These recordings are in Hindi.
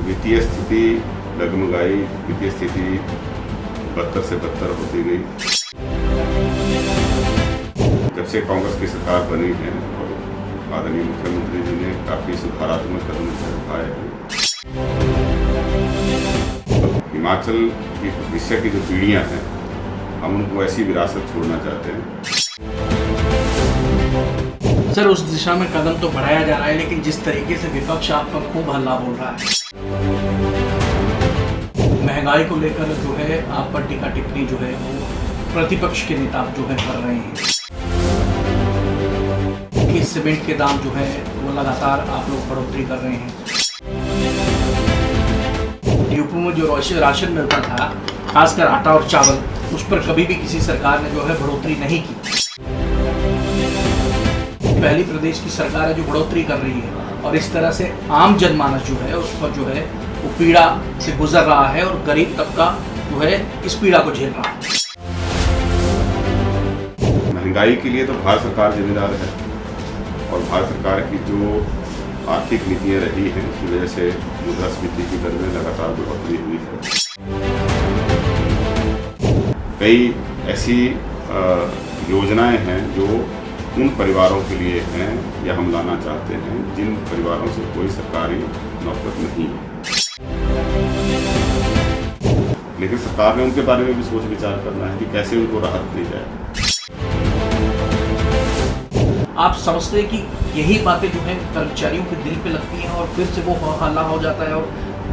वित्तीय स्थिति डगमगाई, वित्तीय स्थिति बदतर से बदतर होती गई। जब से कांग्रेस की सरकार बनी है और आदरणीय मुख्यमंत्री जी ने काफ़ी सुधारात्मक कदम उठाए हैं, तो हिमाचल की भविष्य की जो पीढ़ियां हैं, हम उनको ऐसी विरासत छोड़ना चाहते हैं। सर, उस दिशा में कदम तो बढ़ाया जा रहा है, लेकिन जिस तरीके से विपक्ष आप पर खूब हल्ला बोल रहा है, महंगाई को लेकर जो है आप पर टीका टिप्पणी जो है वो प्रतिपक्ष के नेता जो है कर रहे हैं कि सीमेंट के दाम जो है वो लगातार आप लोग बढ़ोतरी कर रहे हैं। यूपी में जो राशन मिलता था, खासकर आटा और चावल, उस पर कभी भी किसी सरकार ने जो है बढ़ोतरी नहीं की। पहली प्रदेश की सरकार है जो बढ़ोतरी कर रही है, और इस तरह से आम जनमानस जो है उस पर जो है वो पीड़ा से गुजर रहा है, और गरीब तबका जो है इस पीड़ा को झेल रहा है। महंगाई के लिए तो भारत सरकार जिम्मेदार है, और भारत सरकार की जो आर्थिक नीतियाँ रही हैं उसकी वजह से मुद्रास्फीति की दर में लगातार बढ़ोतरी हुई है। कई ऐसी योजनाएं हैं जो उन परिवारों के लिए हैं या हम लाना चाहते हैं जिन परिवारों से कोई सरकारी नौकरी नहीं है, लेकिन सरकार ने उनके बारे में भी सोच विचार करना है कि कैसे उनको राहत दी जाए। आप समझते हैं कि यही बातें जो है कर्मचारियों के दिल पे लगती हैं और फिर से वो हल्ला हो जाता है और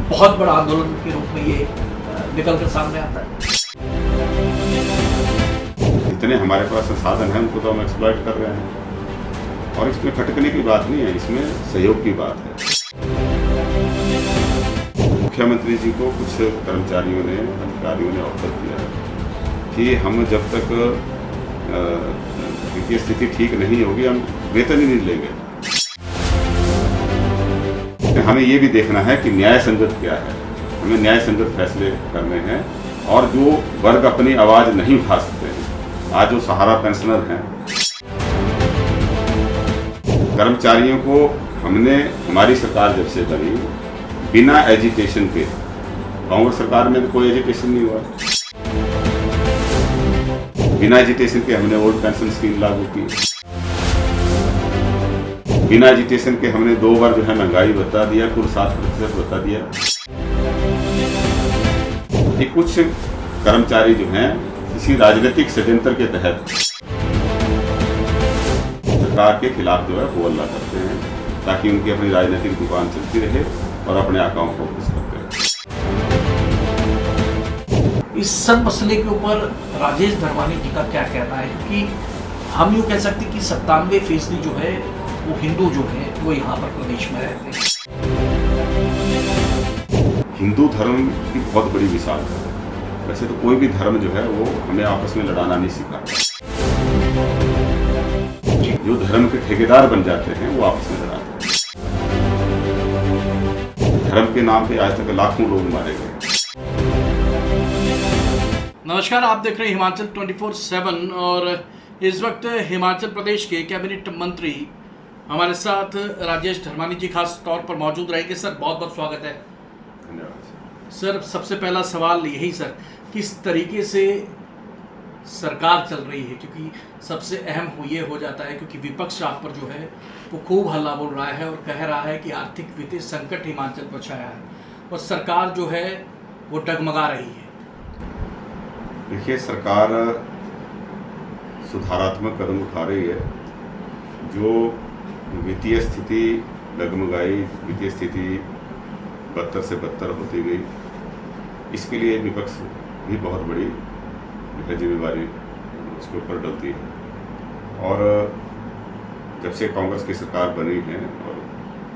बहुत बड़ा आंदोलन के रूप में ये निकल कर सामने आता है। जितने हमारे पास संसाधन हैं उनको तो हम एक्सप्लॉइट कर रहे हैं, और इसमें खटकने की बात नहीं है, इसमें सहयोग की बात है। मुख्यमंत्री जी को कुछ कर्मचारियों ने, अधिकारियों ने ऑफर किया कि हम जब तक वित्तीय स्थिति ठीक नहीं होगी हम वेतन ही नहीं लेंगे। हमें ये भी देखना है कि न्याय संगत क्या है, हमें न्याय संगत फैसले करने हैं, और जो वर्ग अपनी आवाज़ नहीं उठा सकते हैं, आज जो सहारा पेंशनर हैं, कर्मचारियों को हमने, हमारी सरकार जब से बनी, बिना एजुकेशन के, कांग्रेस सरकार में तो कोई एजुकेशन नहीं हुआ, बिना एजुकेशन के हमने ओल्ड पेंशन स्कीम लागू की, बिना एजुकेशन के हमने 2 बार जो है महंगाई बता दिया, कुल 7% बता दिया। ये कुछ कर्मचारी जो हैं किसी राजनीतिक षड्यंत्र के तहत सरकार के खिलाफ जो है वो हल्ला करते हैं, ताकि उनकी अपनी राजनीतिक दुकान चलती रहे और अपने आकाओं को खुश करते रहे। इस सब मसले के ऊपर राजेश धर्मानी जी का क्या कहना है? क्योंकि हम यूँ कह सकते कि 97% जो है वो हिंदू जो है वो यहाँ पर प्रदेश में रहते हैं। हिंदू धर्म की बहुत बड़ी विशालता है। वैसे तो कोई भी धर्म जो है वो हमें आपस में लड़ाना नहीं सिखाता। जो धर्म के ठेकेदार बन जाते हैं वो आपस में लड़ाते हैं। धर्म के नाम पे आज तक लाखों लोग मारे गए। नमस्कार, आप देख रहे हैं हिमाचल 24/7, और इस वक्त हिमाचल प्रदेश के कैबिनेट मंत्री हमारे साथ राजेश धर्मानी जी खास तौर पर मौजूद रहेंगे। सर, बहुत बहुत स्वागत है। धन्यवाद सर, सबसे पहला सवाल यही सर, किस तरीके से सरकार चल रही है? क्योंकि सबसे अहम ये हो जाता है क्योंकि विपक्ष आप पर जो है वो खूब हल्ला बोल रहा है और कह रहा है कि आर्थिक वित्तीय संकट हिमाचल पर छाया है और सरकार जो है वो डगमगा रही है। देखिए, सरकार सुधारात्मक कदम उठा रही है। जो वित्तीय स्थिति डगमगाई, वित्तीय स्थिति बदतर से बदतर होती गई, इसके लिए विपक्ष भी बहुत बड़ी जिम्मेवारी उसके ऊपर डलती है। और जब से कांग्रेस की सरकार बनी है और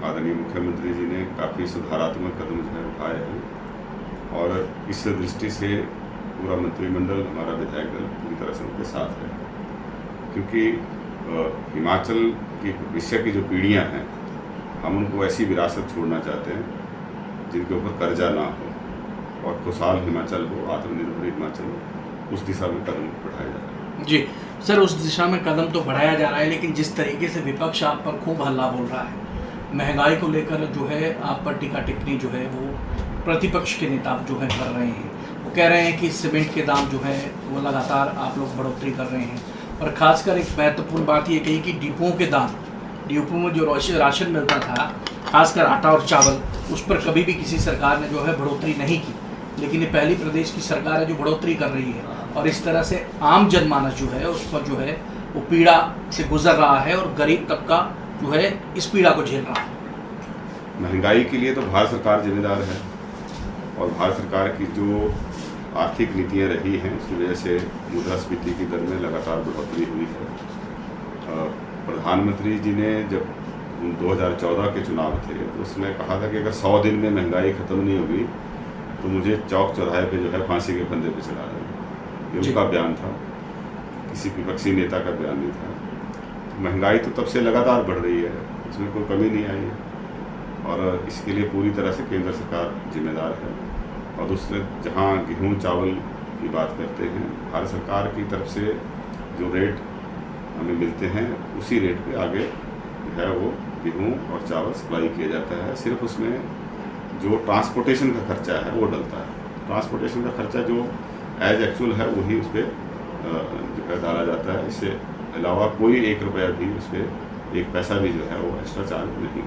आदरणीय मुख्यमंत्री जी ने काफ़ी सुधारात्मक कदम जो है उठाए हैं, और इस दृष्टि से पूरा मंत्रिमंडल, हमारा विधायक दल पूरी तरह से उनके साथ है, क्योंकि हिमाचल की भविष्य की जो पीढ़ियां हैं, हम उनको ऐसी विरासत छोड़ना चाहते हैं जिनके ऊपर कर्जा ना हो और खुशहाल हिमाचल हो, आत्मनिर्भर हिमाचल हो। उस दिशा में कदम बढ़ाया जा रहा है। जी सर, उस दिशा में कदम तो बढ़ाया जा रहा है, लेकिन जिस तरीके से विपक्ष आप पर खूब हल्ला बोल रहा है, महंगाई को लेकर जो है आप पर टीका टिप्पणी जो है वो प्रतिपक्ष के नेता जो है कर रहे हैं। वो कह रहे हैं कि सीमेंट के दाम जो है वो लगातार आप लोग बढ़ोतरी कर रहे हैं, और ख़ासकर एक महत्वपूर्ण बात ये कही कि डिपोओं के दाम, डिपो में जो राशन मिलता था, खासकर आटा और चावल, उस पर कभी भी किसी सरकार ने जो है बढ़ोतरी नहीं की। लेकिन ये पहली प्रदेश की सरकार है जो बढ़ोतरी कर रही है, और इस तरह से आम जनमानस जो है उस पर जो है वो पीड़ा से गुजर रहा है, और गरीब तबका जो है इस पीड़ा को झेल रहा है। महंगाई के लिए तो भारत सरकार जिम्मेदार है, और भारत सरकार की जो आर्थिक नीतियाँ रही हैं उसकी वजह से मुद्रास्फीति की दर में लगातार बढ़ोतरी हुई है। प्रधानमंत्री जी ने जब 2014 के चुनाव थे तो उसमें कहा था कि अगर 100 दिन में महंगाई ख़त्म नहीं होगी तो मुझे चौक चौराहे पे जो है फांसी के फंदे पे चढ़ा देंगे। ये उनका बयान था, किसी विपक्षी नेता का बयान नहीं था। तो महंगाई तो तब से लगातार बढ़ रही है, इसमें कोई कमी नहीं आई है, और इसके लिए पूरी तरह से केंद्र सरकार जिम्मेदार है। और दूसरे जहाँ गेहूँ चावल की बात करते हैं, भारत सरकार की तरफ से जो रेट हमें मिलते हैं उसी रेट पे आगे जो है वो गेहूँ और चावल सप्लाई किया जाता है। सिर्फ उसमें जो ट्रांसपोर्टेशन का खर्चा है वो डलता है। ट्रांसपोर्टेशन का खर्चा जो एज एक्चुअल है वही उस पर जो है डाला जाता है। इससे अलावा कोई 1 रुपया भी उस पर 1 पैसा भी जो है वो एक्स्ट्रा चार्ज नहीं।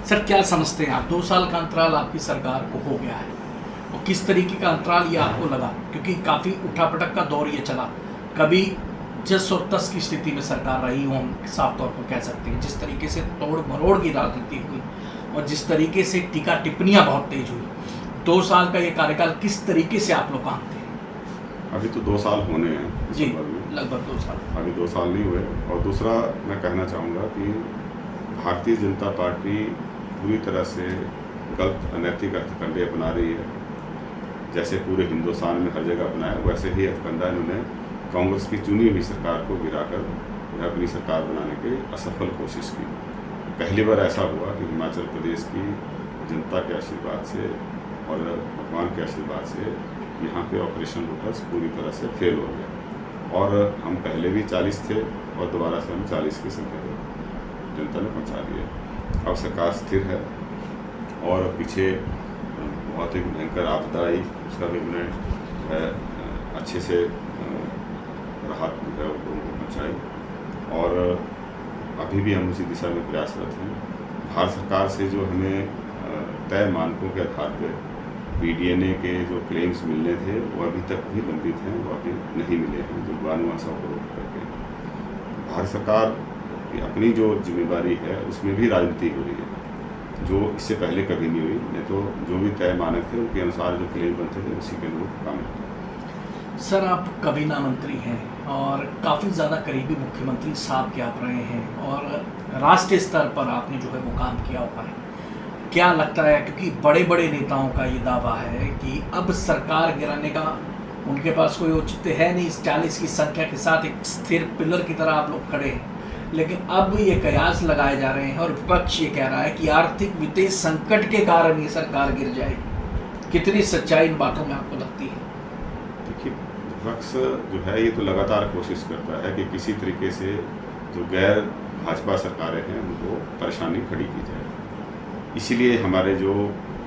सर क्या समझते हैं आप, 2 साल का अंतराल आपकी सरकार को हो गया है, और किस तरीके का अंतराल ये आपको लगा? क्योंकि काफ़ी उठापटक का दौर ये चला, कभी जस और तस की स्थिति में सरकार रही हो, हम साफ तौर पर कह सकते हैं। जिस तरीके से तोड़ मरोड़ की राजनीति हुई और जिस तरीके से टीका टिप्पणियाँ बहुत तेज हुई, 2 साल का ये कार्यकाल किस तरीके से आप लोग आंकते हैं? अभी तो 2 साल होने हैं जी, लगभग 2 साल। अभी 2 साल नहीं हुए। और दूसरा मैं कहना चाहूँगा कि भारतीय जनता पार्टी पूरी तरह से गलत अनैतिक हथकंडे अपना रही है। जैसे पूरे हिंदुस्तान में हर जगह अपनाया, वैसे ही हथकंडा इन्होंने कांग्रेस की चुनी हुई सरकार को गिराकर अपनी सरकार बनाने की असफल कोशिश की। पहली बार ऐसा हुआ कि हिमाचल प्रदेश की जनता के आशीर्वाद से और भगवान के आशीर्वाद से यहाँ पे ऑपरेशन लोटस पूरी तरह से फेल हो गया, और हम पहले भी 40 थे और दोबारा से हम 40 की संख्या पर जनता ने पहुँचा दिया। अब सरकार स्थिर है, और पीछे बहुत ही भयंकर आपदा आई, उसका भी उन्हें अच्छे से राहत जो है लोगों को पहुँचाई, और अभी भी हम उसी दिशा में प्रयासरत हैं। भारत सरकार से जो हमें तय मानकों के आधार पर PDNA के जो क्लेम्स मिलने थे वो अभी तक भी लंबित हैं, वो अभी नहीं मिले हैं, जो 9200 करोड़ करके। भारत सरकार की अपनी जो जिम्मेदारी है उसमें भी राजनीति हो रही है, जो इससे पहले कभी नहीं हुई। नहीं तो जो भी तय मानक थे उनके अनुसार जो क्लेम बनते थे उसी के अनुरूप काम होता है। सर आप काबीना मंत्री हैं और काफ़ी ज़्यादा करीबी मुख्यमंत्री साहब के आप रहे हैं, और राष्ट्रीय स्तर पर आपने जो है वो काम किया हुआ है। क्या लगता है, क्योंकि बड़े बड़े नेताओं का ये दावा है कि अब सरकार गिराने का उनके पास कोई औचित्य है नहीं, इस 40 की संख्या के साथ एक स्थिर पिलर की तरह आप लोग खड़े हैं, लेकिन अब ये कयास लगाए जा रहे हैं और विपक्ष ये कह रहा है कि आर्थिक वित्तीय संकट के कारण ये सरकार गिर जाएगी। कितनी सच्चाई इन बातों में आपको लगती है? देखिए, विपक्ष जो है ये तो लगातार कोशिश करता है कि किसी तरीके से जो गैर भाजपा सरकारें हैं उनको परेशानी खड़ी की जाए। इसीलिए हमारे जो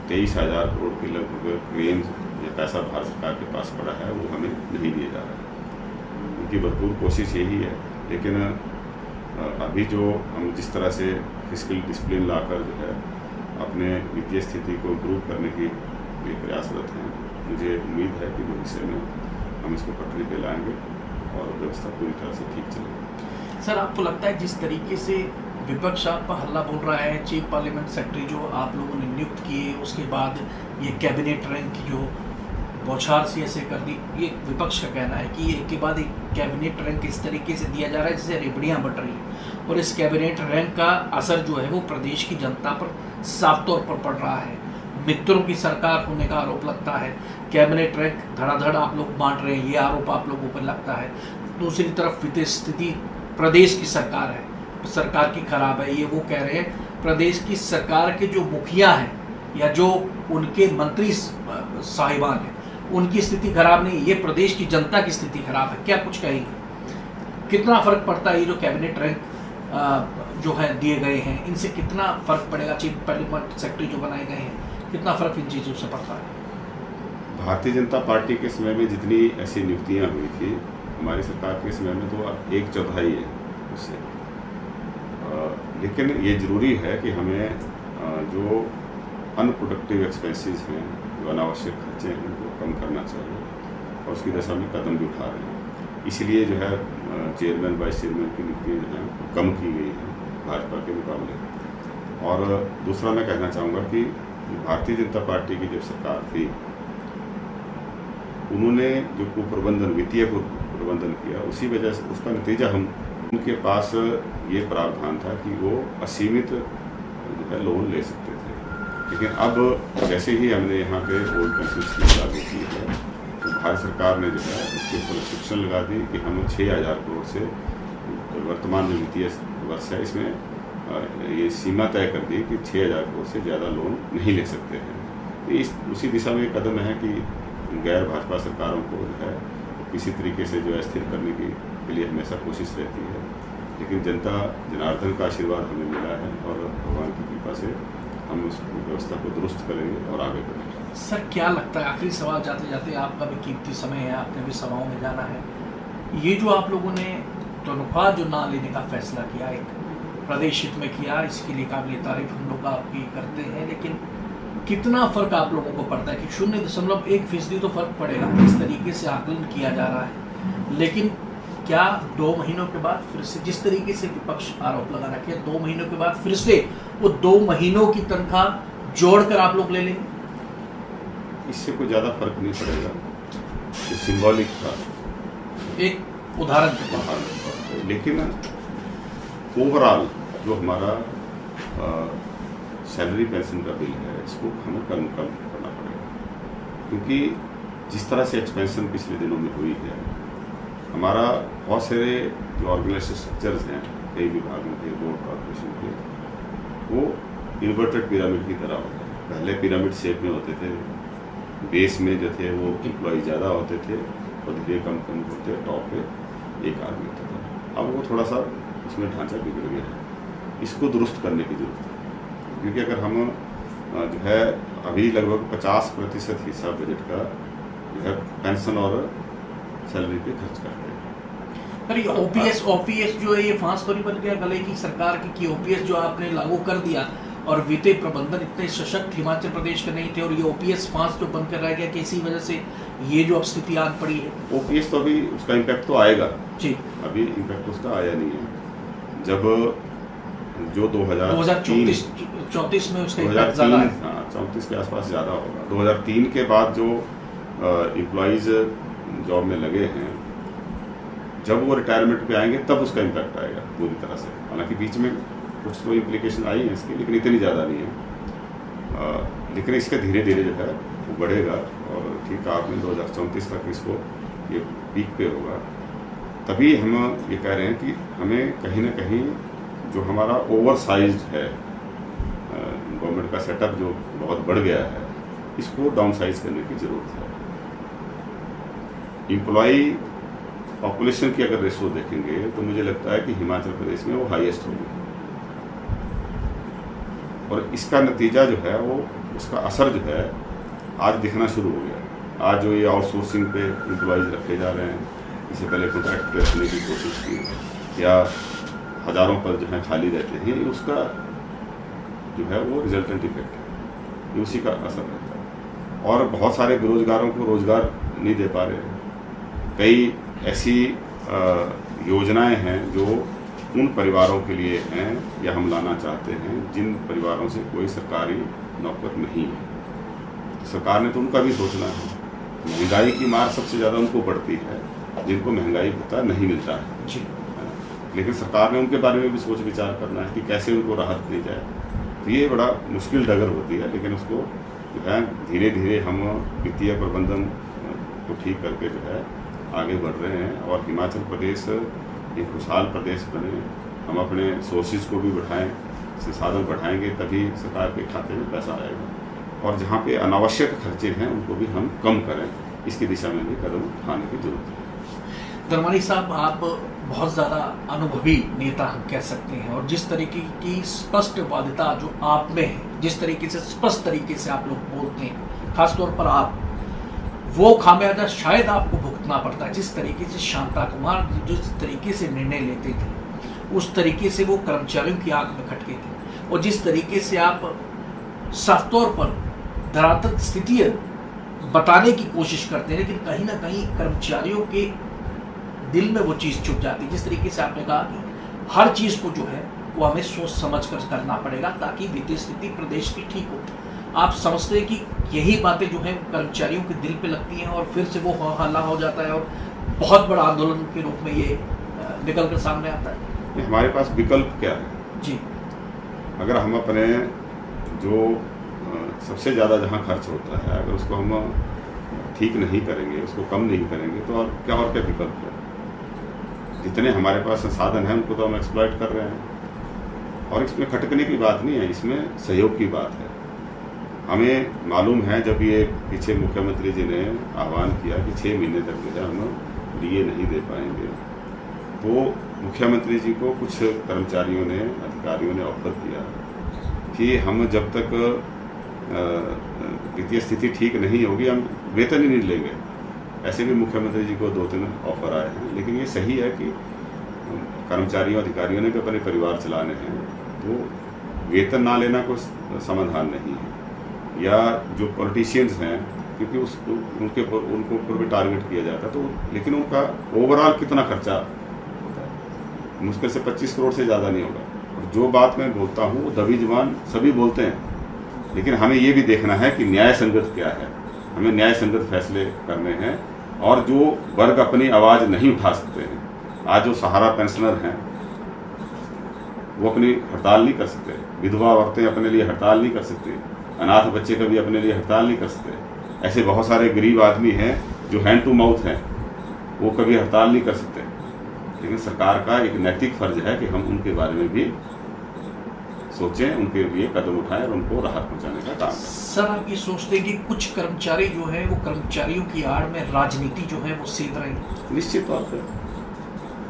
23,000 करोड़ के लगभग क्लेम्स या पैसा भारत सरकार के पास पड़ा है वो हमें नहीं दिया जा रहा है। उनकी भरपूर कोशिश यही है, लेकिन अभी जो हम जिस तरह से फिस्कल डिसिप्लिन लाकर जो है अपने वित्तीय स्थिति को इम्प्रूव करने की लिए प्रयासरत हैं, मुझे उम्मीद है कि भविष्य में हम इसको पटरी पे लाएंगे और व्यवस्था पूरी तरह से ठीक चलेगी। सर आपको लगता है जिस तरीके से विपक्ष आप पर हल्ला बोल रहा है, चीफ पार्लियामेंट सेक्रेटरी जो आप लोगों ने नियुक्त किए, उसके बाद ये कैबिनेट रैंक की जो बौछार सी ऐसे कर दी, ये विपक्ष का कहना है कि एक के बाद एक कैबिनेट रैंक इस तरीके से दिया जा रहा है जिससे रेबड़ियाँ बढ़ रही हैं, और इस कैबिनेट रैंक का असर जो है वो प्रदेश की जनता पर साफ तौर पर पड़ रहा है। मित्रों की सरकार होने का आरोप लगता है, कैबिनेट रैंक धड़ाधड़ आप लोग बांट रहे हैं, ये आरोप आप लोगों पर लगता है। दूसरी तरफ वित्तीय स्थिति प्रदेश की सरकार है, सरकार की खराब है, ये वो कह रहे हैं। प्रदेश की सरकार के जो मुखिया हैं या जो उनके मंत्री साहिबान हैं उनकी स्थिति खराब नहीं, ये प्रदेश की जनता की स्थिति खराब है। क्या कुछ कहेंगे, कितना फर्क पड़ता है ये जो कैबिनेट रैंक जो है दिए गए हैं, इनसे कितना फ़र्क पड़ेगा? चीफ पार्लियामेंट सेक्रेटरी जो बनाए गए हैं, कितना फ़र्क इन चीज़ों से पड़ता है? भारतीय जनता पार्टी के समय में जितनी ऐसी नियुक्तियां हुई थी, हमारी सरकार के समय में तो 1/4 है उससे। लेकिन ये ज़रूरी है कि हमें जो अनप्रोडक्टिव एक्सपेंसेस हैं, जो अनावश्यक खर्चे हैं, उनको कम करना चाहिए और उसकी दिशा में कदम भी उठा रहे हैं। इसलिए जो है चेयरमैन वाइस चेयरमैन की नियुक्ति जो है कम की गई है भाजपा के मुकाबले। और दूसरा मैं कहना चाहूँगा कि भारतीय जनता पार्टी की जब सरकार थी, उन्होंने जो कुप्रबंधन, वित्तीय कुप्रबंधन किया, उसी वजह से उसका नतीजा हम उनके पास ये प्रावधान था कि वो असीमित जो है लोन ले सकते थे। लेकिन अब जैसे ही हमने यहाँ पे ओल्ड पेंशन स्कीम लागू की है, तो भारत सरकार ने जो है उसके ऊपर रिस्ट्रिक्शन लगा दी कि हम 6,000 करोड़ से, वर्तमान जो वित्तीय वर्ष है इसमें ये सीमा तय कर दी कि 6,000 करोड़ से ज़्यादा लोन नहीं ले सकते हैं। तो उसी दिशा में कदम है कि गैर भाजपा सरकारों को जो है किसी तरीके से जो है स्थिर करने के लिए हमेशा कोशिश रहती है। लेकिन जनता जनार्दन का आशीर्वाद हमें मिला है और भगवान की कृपा से हम उस व्यवस्था को दुरुस्त करेंगे और आगे बढ़ेंगे। सर, क्या लगता है, आखिरी सवाल जाते जाते, आपका भी कीमती समय है, आपने भी सभाओं में जाना है, ये जो आप लोगों ने तनख्वाह जो ना लेने का फैसला किया, एक प्रदेश हित में किया, इसके लिए काबिल तारीफ हम लोग आपकी करते हैं, लेकिन कितना फ़र्क आप लोगों को पड़ता है कि 0.1% तो फ़र्क पड़ेगा, इस तरीके से आकलन किया जा रहा है। लेकिन क्या 2 महीनों के बाद फिर से, जिस तरीके से विपक्ष आरोप लगा रखे, 2 महीनों के बाद फिर से वो 2 महीनों की तनख्वाह जोड़कर आप लोग ले लेंगे? इससे कोई ज़्यादा फर्क नहीं पड़ेगा, ये सिंबॉलिक था, एक उदाहरण के तौर पर। लेकिन ओवरऑल जो हमारा सैलरी पेंशन का बिल है, इसको हमें कम करना पड़ेगा, क्योंकि जिस तरह से एक्सपेंशन पिछले दिनों में हुई है, हमारा बहुत सारे जो ऑर्गेनाइजेशन स्ट्रक्चर्स हैं, कई विभागों के, बोर्ड कॉर्पोरेशन के, वो इन्वर्टेड पिरामिड की तरह होते हैं। पहले पिरामिड शेप में होते थे, बेस में जो थे वो एम्प्लॉय ज़्यादा होते थे और धीरे कम होते, टॉप पे एक आदमी होता था। अब वो थोड़ा सा उसमें ढांचा बिगड़ गया है, इसको दुरुस्त करने की जरूरत है। क्योंकि अगर हम जो है अभी लगभग 50% हिस्सा बजट का जो है पेंशन और सैलरी पे खर्च करते हैं। पर ये ओपीएस जो है, ये फांस तो नहीं बन गया गले की सरकार की कि ओपीएस जो आपने लागू कर दिया और वित्तीय प्रबंधन इतने सशक्त हिमाचल प्रदेश के नहीं थे और ये ओपीएस फांस जो बनकर रह गया, कि इसी वजह से ये जो अब स्थिति आन पड़ी है? ओपीएस तो अभी उसका इम्पैक्ट तो आएगा जी, अभी इम्पैक्ट उसका आया नहीं है। जब जो 2034 में उसका इम्पैक्ट ज़्यादा है, 34 के आसपास ज़्यादा होगा। 2003 के बाद जो एम्प्लॉइज़ जॉब में लगे हैं, जब वो रिटायरमेंट पे आएंगे तब उसका इम्पैक्ट आएगा पूरी तरह से। हालांकि बीच में कुछ तो इम्प्लीकेशन आई है इसकी, लेकिन इतनी ज़्यादा नहीं है। लेकिन इसका धीरे धीरे जो है वो बढ़ेगा और ठीक आपने 2034 तक इसको ये पीक पे होगा। तभी हम ये कह रहे हैं कि हमें कहीं ना कहीं जो हमारा ओवर साइज है, गवर्नमेंट का सेटअप जो बहुत बढ़ गया है, इसको डाउन साइज करने की ज़रूरत है। एम्प्लॉई पॉपुलेशन की अगर रेशो देखेंगे तो मुझे लगता है कि हिमाचल प्रदेश में वो हाईएस्ट होगी और इसका नतीजा जो है वो, उसका असर जो है आज दिखना शुरू हो गया। आज जो ये आउटसोर्सिंग पे एम्प्लॉयज़ रखे जा रहे हैं, इससे पहले कॉन्ट्रैक्ट पे रखने की कोशिश की या हज़ारों पर जो है खाली रहते हैं, उसका जो है वो रिजल्टेंट इफेक्ट है, ये उसी का असर रहता है। और बहुत सारे बेरोजगारों को रोज़गार नहीं दे पा रहे। कई ऐसी योजनाएं हैं जो उन परिवारों के लिए हैं या हम लाना चाहते हैं जिन परिवारों से कोई सरकारी नौकर नहीं है। तो सरकार ने तो उनका भी सोचना है। महंगाई की मार सबसे ज़्यादा उनको पड़ती है जिनको महंगाई भत्ता नहीं मिलता है जी, लेकिन सरकार ने उनके बारे में भी सोच विचार करना है कि कैसे उनको राहत दी जाए। तो ये बड़ा मुश्किल डगर होती है, लेकिन उसको जो है धीरे धीरे हम वित्तीय प्रबंधन को ठीक करके जो है आगे बढ़ रहे हैं और हिमाचल प्रदेश एक खुशहाल प्रदेश बने। हम अपने सोर्सेज को भी बढ़ाएं, संसाधन बढ़ाएंगे तभी सरकार के खाते में पैसा आएगा। और जहाँ पे अनावश्यक खर्चे हैं उनको भी हम कम करें, इसकी दिशा में भी कदम उठाने की जरूरत है। धर्मानी साहब, आप बहुत ज़्यादा अनुभवी नेता हम कह सकते हैं, और जिस तरीके की स्पष्टवादिता जो आप में है, जिस तरीके से स्पष्ट तरीके से आप लोग बोलते हैं, खासतौर पर आप, वो खामियाजा शायद आपको भुगतना पड़ता है। जिस तरीके से शांता कुमार जिस तरीके से निर्णय लेते थे, उस तरीके से वो कर्मचारियों की आंख में खटके थे, और जिस तरीके से आप साफ तौर पर धरातल स्थिति बताने की कोशिश करते हैं, लेकिन कहीं ना कहीं कर्मचारियों के दिल में वो चीज़ छुप जाती है। जिस तरीके से आपने कहा कि हर चीज़ को जो है वो हमें सोच समझ कर करना पड़ेगा ताकि वित्तीय स्थिति प्रदेश की ठीक हो। आप समझते हैं कि यही बातें जो हैं कर्मचारियों के दिल पे लगती हैं और फिर से वो हल्ला हो जाता है और बहुत बड़ा आंदोलन के रूप में ये निकल कर सामने आता है? हमारे पास विकल्प क्या है जी, अगर हम अपने जो सबसे ज़्यादा जहाँ खर्च होता है, अगर उसको हम ठीक नहीं करेंगे, उसको कम नहीं करेंगे, तो और क्या विकल्प है? जितने हमारे पास संसाधन हैं उनको तो हम एक्सप्लॉइट कर रहे हैं, और इसमें खटकने की बात नहीं है, इसमें सहयोग की बात है। हमें मालूम है जब ये पीछे मुख्यमंत्री जी ने आह्वान किया कि 6 महीने तक जो है हम डीए नहीं दे पाएंगे, तो मुख्यमंत्री जी को कुछ कर्मचारियों ने, अधिकारियों ने ऑफर किया कि हम जब तक वित्तीय स्थिति ठीक नहीं होगी हम वेतन ही नहीं लेंगे। ऐसे भी मुख्यमंत्री जी को 2-3 ऑफर आए हैं, लेकिन ये सही है कि कर्मचारियों, अधिकारियों ने भी अपने परिवार चलाने हैं, तो वेतन ना लेना कोई समाधान नहीं है। या जो पॉलिटिशियंस हैं, क्योंकि उनको ऊपर भी टारगेट किया जाता है, तो लेकिन उनका ओवरऑल कितना खर्चा होता है? मुश्किल से 25 करोड़ से ज़्यादा नहीं होगा। और जो बात मैं बोलता हूँ वो दबी जुबान सभी बोलते हैं, लेकिन हमें ये भी देखना है कि न्याय संगत क्या है। हमें न्याय संगत फैसले करने हैं, और जो वर्ग अपनी आवाज़ नहीं उठा सकते हैं, आज जो सहारा पेंशनर हैं वो अपनी हड़ताल नहीं कर सकते, विधवा औरतें अपने लिए हड़ताल नहीं कर सकती, अनाथ बच्चे कभी अपने लिए हड़ताल नहीं कर सकते। ऐसे बहुत सारे गरीब आदमी हैं जो हैंड टू माउथ हैं, वो कभी हड़ताल नहीं कर सकते। लेकिन सरकार का एक नैतिक फर्ज है कि हम उनके बारे में भी सोचें, उनके लिए कदम उठाएं और उनको राहत पहुंचाने का काम करें। सर, आप ये सोचते हैं कि कुछ कर्मचारी जो है वो कर्मचारियों की आड़ में राजनीति जो है वो सेध रहे हैं? निश्चित तौर पर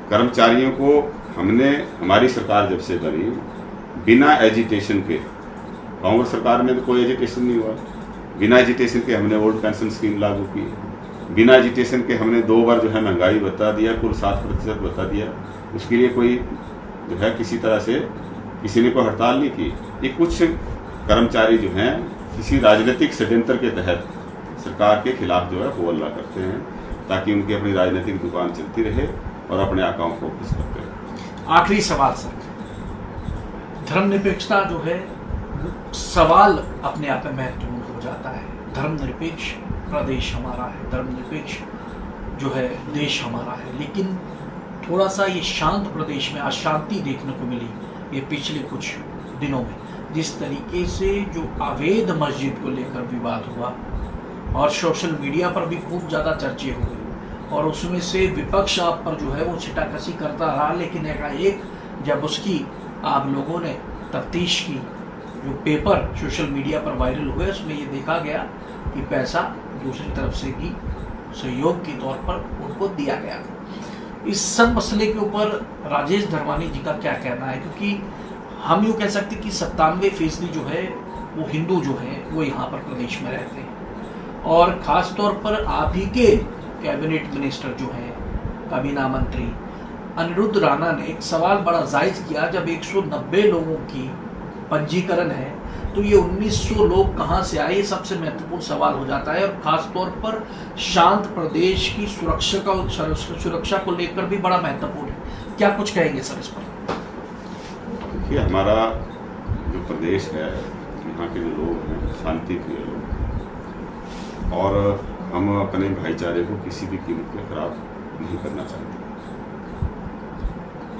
कर्मचारियों को हमने, हमारी सरकार जब से बनी, बिना एजिटेशन के, कांग्रेस सरकार में तो कोई एजिटेशन नहीं हुआ, बिना एजिटेशन के हमने ओल्ड पेंशन स्कीम लागू की, बिना एजिटेशन के हमने 2 बार जो है महंगाई बता दिया, कुल 7% बता दिया। उसके लिए कोई जो है किसी तरह से किसी ने कोई हड़ताल नहीं की। ये कुछ कर्मचारी जो हैं किसी राजनीतिक षड्यंत्र के तहत सरकार के खिलाफ जो है वो हल्ला करते हैं, ताकि उनकी अपनी राजनीतिक दुकान चलती रहे और अपने आकाओं को खुश करते रहे। आखिरी सवाल सर, धर्मनिरपेक्षता जो है सवाल अपने आप में महत्वपूर्ण हो जाता है। धर्मनिरपेक्ष प्रदेश हमारा है, धर्मनिरपेक्ष जो है देश हमारा है, लेकिन थोड़ा सा ये शांत प्रदेश में अशांति देखने को मिली ये पिछले कुछ दिनों में। जिस तरीके से जो अवैध मस्जिद को लेकर विवाद हुआ और सोशल मीडिया पर भी खूब ज़्यादा चर्चे हुए, और उसमें से विपक्ष आप पर जो है वो छिटाकसी करता रहा, लेकिन एकाएक जब उसकी आप लोगों ने तफ्तीश की, जो पेपर सोशल मीडिया पर वायरल हुए, उसमें ये देखा गया कि पैसा दूसरी तरफ से भी सहयोग के तौर पर उनको दिया गया। इस सब मसले के ऊपर राजेश धर्मानी जी का क्या कहना है? क्योंकि हम यूँ कह सकते कि 97% जो है वो हिंदू जो है वो यहाँ पर प्रदेश में रहते हैं, और ख़ास तौर पर आप ही के कैबिनेट मिनिस्टर जो हैं, काबीना मंत्री अनिरुद्ध राणा ने एक सवाल बड़ा जायज़ किया। जब 190 लोगों की पंजीकरण है तो ये 1900 लोग कहाँ से आए? ये सबसे महत्वपूर्ण सवाल हो जाता है, और ख़ास तौर पर शांत प्रदेश की सुरक्षा को लेकर भी बड़ा महत्वपूर्ण है। क्या कुछ कहेंगे सर इस पर? देखिए, हमारा जो प्रदेश है, यहाँ के जो लोग हैं शांति प्रिय लोग हैं, और हम अपने भाईचारे को किसी भी कीमत पे खराब नहीं करना चाहते।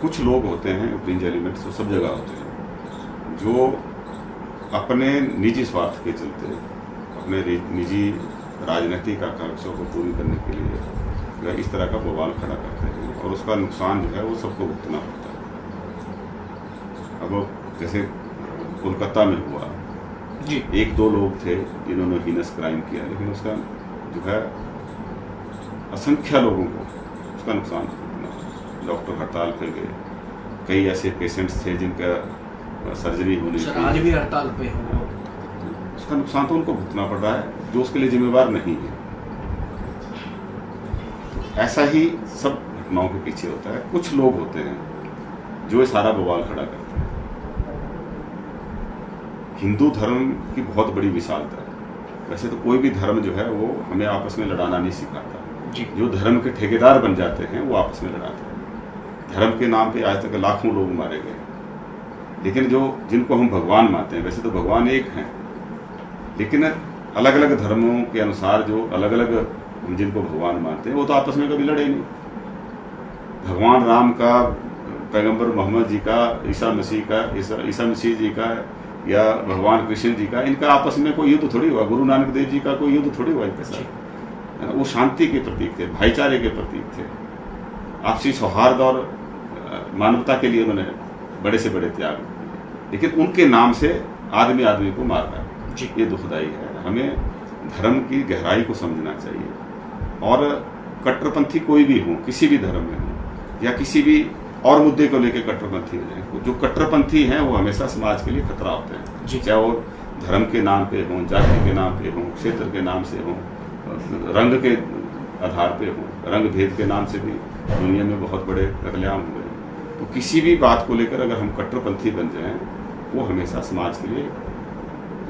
कुछ लोग होते हैं, फ्रिंज एलिमेंट्स, वो सब जगह होते हैं, जो अपने निजी स्वार्थ के चलते, अपने निजी राजनीतिक आकांक्षाओं को पूरी करने के लिए वह इस तरह का बवाल खड़ा करते हैं, और उसका नुकसान जो है वो सबको भुगतना पड़ता है। अब जैसे कोलकाता में हुआ जी, 1-2 लोग थे जिन्होंने हीनस क्राइम किया, लेकिन उसका जो है असंख्य लोगों को उसका नुकसान भुगतना। डॉक्टर हड़ताल पे गए, कई ऐसे पेशेंट्स थे जिनका सर्जरी होनी सर थी, आज भी हड़ताल पे हो, उसका नुकसान तो उनको भुगतना पड़ रहा है जो उसके लिए जिम्मेवार नहीं है। ऐसा ही सब घटनाओं के पीछे होता है। कुछ लोग होते हैं जो ये सारा बवाल खड़ा करते हैं। हिंदू धर्म की बहुत बड़ी विशालता है। वैसे तो कोई भी धर्म जो है वो हमें आपस में लड़ाना नहीं सिखाता जी। जो धर्म के ठेकेदार बन जाते हैं वो आपस में लड़ाते हैं। धर्म के नाम पे आज तक लाखों लोग मारे गए, लेकिन जिनको हम भगवान मानते हैं, वैसे तो भगवान एक हैं, लेकिन अलग अलग धर्मों के अनुसार जो अलग अलग जिनको भगवान मानते हैं वो तो आपस में कभी लड़े नहीं। भगवान राम का, पैगंबर मोहम्मद जी का, ईसा मसीह जी का या भगवान कृष्ण जी का, इनका आपस में कोई युद्ध थोड़ी हुआ। गुरु नानक देव जी का कोई युद्ध थोड़ी हुआ इनके साथ। वो शांति के प्रतीक थे, भाईचारे के प्रतीक थे, आपसी सौहार्द और मानवता के लिए उन्होंने बड़े से बड़े त्याग, लेकिन उनके नाम से आदमी आदमी को मार रहा है। ये दुखदाई है। हमें धर्म की गहराई को समझना चाहिए और कट्टरपंथी कोई भी हो, किसी भी धर्म में हो या किसी भी और मुद्दे को लेकर कट्टरपंथी हो जाए, जो कट्टरपंथी हैं वो हमेशा समाज के लिए खतरा होते हैं, चाहे वो धर्म के नाम पे हों, जाति के नाम पे हों, क्षेत्र के नाम से हों, रंग के आधार पे हों। रंग भेद के नाम से भी दुनिया में बहुत बड़े कत्लेआम हुए। तो किसी भी बात को लेकर अगर हम कट्टरपंथी बन जाएं, वो हमेशा समाज के लिए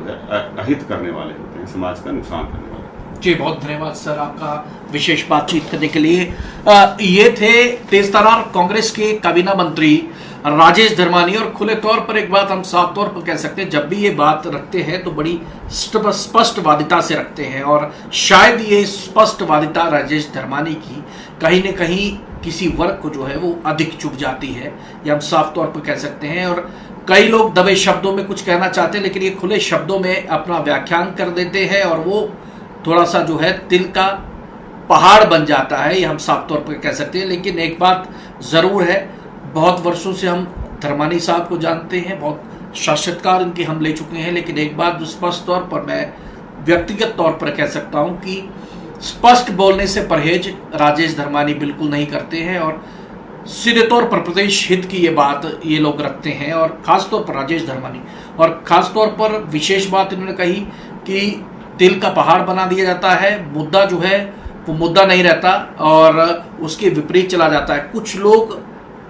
अहित करने वाले होते हैं, समाज का नुकसान करने वाले। जी बहुत धन्यवाद सर आपका विशेष बातचीत करने के लिए। ये थे तेजतर्रार कांग्रेस के काबीना मंत्री राजेश धर्मानी। और खुले तौर पर एक बात हम साफ तौर पर कह सकते हैं, जब भी ये बात रखते हैं तो बड़ी स्पष्टवादिता से रखते हैं, और शायद ये स्पष्टवादिता राजेश धर्मानी की कहीं न कहीं किसी वर्ग को जो है वो अधिक चुभ जाती है, ये हम साफ तौर पर कह सकते हैं। और कई लोग दबे शब्दों में कुछ कहना चाहते हैं, लेकिन ये खुले शब्दों में अपना व्याख्यान कर देते हैं और वो थोड़ा सा जो है तिल का पहाड़ बन जाता है, ये हम साफ तौर पर कह सकते हैं। लेकिन एक बात ज़रूर है, बहुत वर्षों से हम धर्मानी साहब को जानते हैं, बहुत साक्षात्कार इनके हम ले चुके हैं, लेकिन एक बात जो स्पष्ट तौर पर मैं व्यक्तिगत तौर पर कह सकता हूं कि स्पष्ट बोलने से परहेज राजेश धर्मानी बिल्कुल नहीं करते हैं, और सीधे तौर पर प्रदेश हित की ये बात ये लोग रखते हैं, और खासतौर पर राजेश धर्मानी। और खासतौर पर विशेष बात इन्होंने कही कि तिल का पहाड़ बना दिया जाता है, मुद्दा जो है वो मुद्दा नहीं रहता और उसके विपरीत चला जाता है। कुछ लोग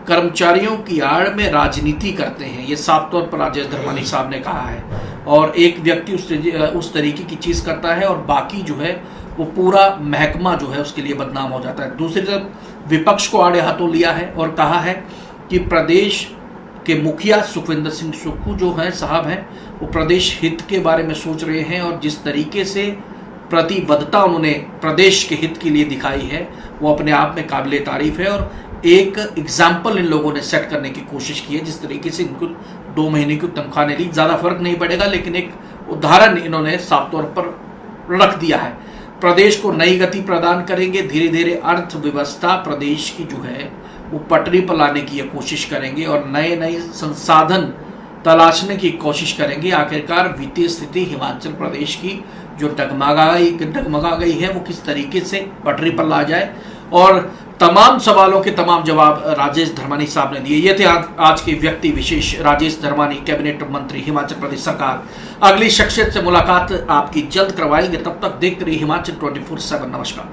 कर्मचारियों की आड़ में राजनीति करते हैं, ये साफ तौर पर राजेश धर्मानी साहब ने कहा है। और एक व्यक्ति उस तरीके की चीज़ करता है और बाकी जो है वो पूरा महकमा जो है उसके लिए बदनाम हो जाता है। दूसरी तरफ विपक्ष को आड़े हाथों लिया है और कहा है कि प्रदेश के मुखिया सुखविंदर सिंह सुक्खू जो है साहब हैं, वो प्रदेश हित के बारे में सोच रहे हैं, और जिस तरीके से प्रतिबद्धता उन्होंने प्रदेश के हित के लिए दिखाई है वो अपने आप में काबिले तारीफ है। और एक एग्जाम्पल इन लोगों ने सेट करने की कोशिश की है, जिस तरीके से इनको 2 महीने की तनख्वाह ने ली, ज़्यादा फर्क नहीं पड़ेगा, लेकिन एक उदाहरण इन्होंने साफ तौर पर रख दिया है। प्रदेश को नई गति प्रदान करेंगे, धीरे धीरे अर्थव्यवस्था प्रदेश की जो है वो पटरी पर लाने की कोशिश करेंगे और नए नए संसाधन तलाशने की कोशिश करेंगे। आखिरकार वित्तीय स्थिति हिमाचल प्रदेश की जो डगमगा गई है वो किस तरीके से पटरी पर ला जाए, और तमाम सवालों के तमाम जवाब राजेश धर्मानी साहब ने दिए। ये थे आज के व्यक्ति विशेष राजेश धर्मानी, कैबिनेट मंत्री, हिमाचल प्रदेश सरकार। अगली शख्सियत से मुलाकात आपकी जल्द करवाएंगे, तब तक देखते रहिए हिमाचल 24/7। नमस्कार।